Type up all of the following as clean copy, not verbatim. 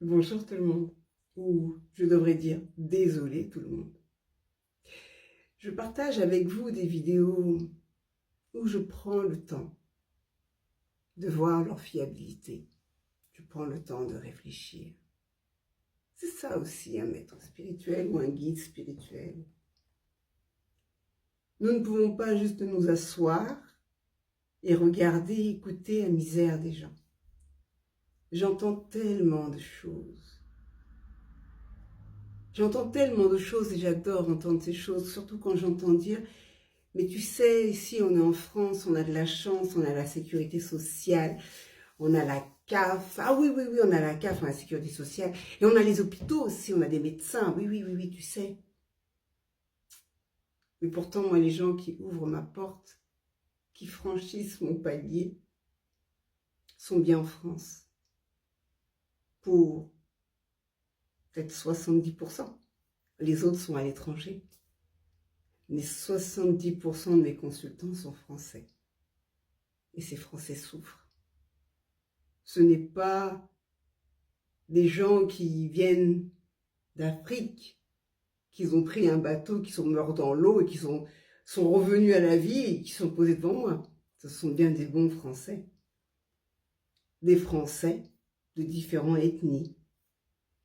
Bonjour tout le monde, ou je devrais dire désolé tout le monde. Je partage avec vous des vidéos où je prends le temps de voir leur fiabilité. Je prends le temps de réfléchir. C'est ça aussi un maître spirituel ou un guide spirituel. Nous ne pouvons pas juste nous asseoir et regarder, écouter la misère des gens. J'entends tellement de choses. J'entends tellement de choses et j'adore entendre ces choses, surtout quand j'entends dire « Mais tu sais, ici on est en France, on a de la chance, on a la sécurité sociale, on a la CAF. Ah oui, oui, oui, on a la CAF, on a la sécurité sociale. Et on a les hôpitaux aussi, on a des médecins. Oui, oui, oui, oui, tu sais. » Mais pourtant, moi, les gens qui ouvrent ma porte, qui franchissent mon palier, sont bien en France. Pour peut-être 70%. Les autres sont à l'étranger. Mais 70% de mes consultants sont français. Et ces Français souffrent. Ce n'est pas des gens qui viennent d'Afrique, qui ont pris un bateau, qui sont morts dans l'eau et qui sont revenus à la vie et qui sont posés devant moi. Ce sont bien des bons Français. Des Français de différentes ethnies.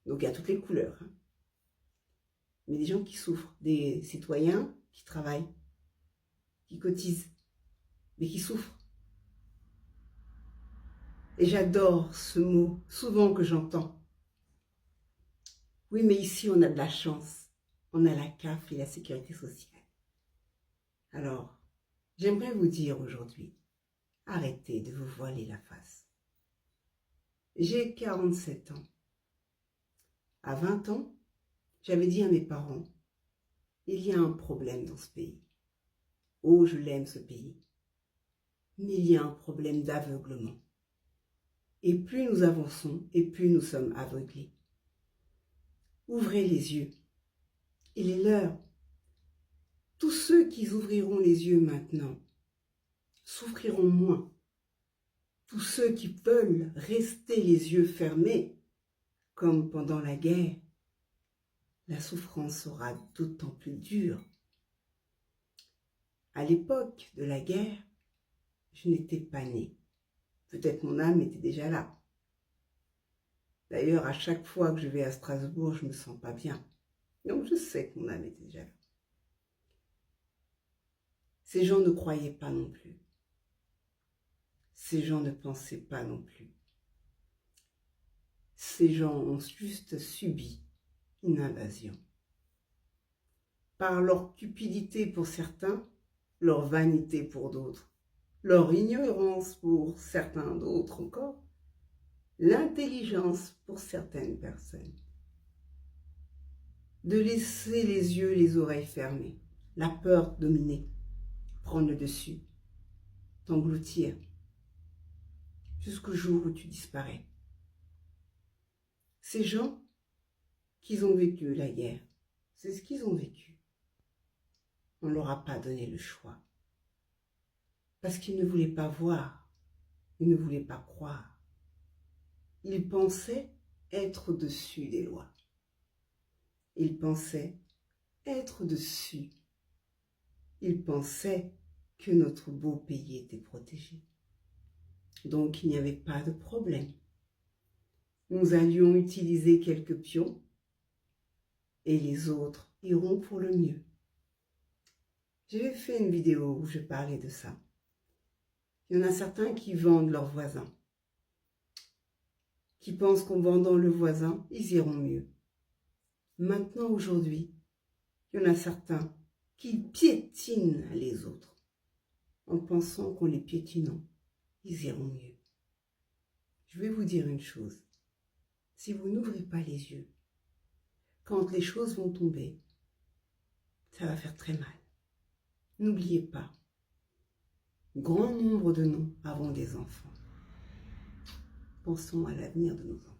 Donc il y a toutes les couleurs. Mais des gens qui souffrent, des citoyens qui travaillent, qui cotisent, mais qui souffrent. Et j'adore ce mot, souvent que j'entends. Oui, mais ici, on a de la chance. On a la CAF et la sécurité sociale. Alors, j'aimerais vous dire aujourd'hui, arrêtez de vous voiler la face. J'ai 47 ans. À 20 ans, j'avais dit à mes parents, il y a un problème dans ce pays. Oh, je l'aime ce pays. Mais il y a un problème d'aveuglement. Et plus nous avançons, et plus nous sommes aveuglés. Ouvrez les yeux. Il est l'heure. Tous ceux qui ouvriront les yeux maintenant souffriront moins. Tous ceux qui veulent rester les yeux fermés, comme pendant la guerre, la souffrance sera d'autant plus dure. À l'époque de la guerre, je n'étais pas née. Peut-être mon âme était déjà là. D'ailleurs, à chaque fois que je vais à Strasbourg, je ne me sens pas bien. Donc je sais que mon âme était déjà là. Ces gens ne croyaient pas non plus. Ces gens ne pensaient pas non plus. Ces gens ont juste subi une invasion. Par leur cupidité pour certains, leur vanité pour d'autres, leur ignorance pour certains d'autres encore, l'intelligence pour certaines personnes. De laisser les yeux, les oreilles fermées, la peur dominer, prendre le dessus, t'engloutir, jusqu'au jour où tu disparais. Ces gens qui ont vécu la guerre, c'est ce qu'ils ont vécu. On ne leur a pas donné le choix. Parce qu'ils ne voulaient pas voir, ils ne voulaient pas croire. Ils pensaient être au-dessus des lois. Ils pensaient être dessus. Ils pensaient que notre beau pays était protégé. Donc il n'y avait pas de problème. Nous allions utiliser quelques pions et les autres iront pour le mieux. J'avais fait une vidéo où je parlais de ça. Il y en a certains qui vendent leurs voisins, qui pensent qu'en vendant le voisin, ils iront mieux. Maintenant, aujourd'hui, il y en a certains qui piétinent les autres en pensant qu'en les piétinant, ils iront mieux. Je vais vous dire une chose. Si vous n'ouvrez pas les yeux, quand les choses vont tomber, ça va faire très mal. N'oubliez pas, grand nombre de nous avons des enfants. Pensons à l'avenir de nos enfants.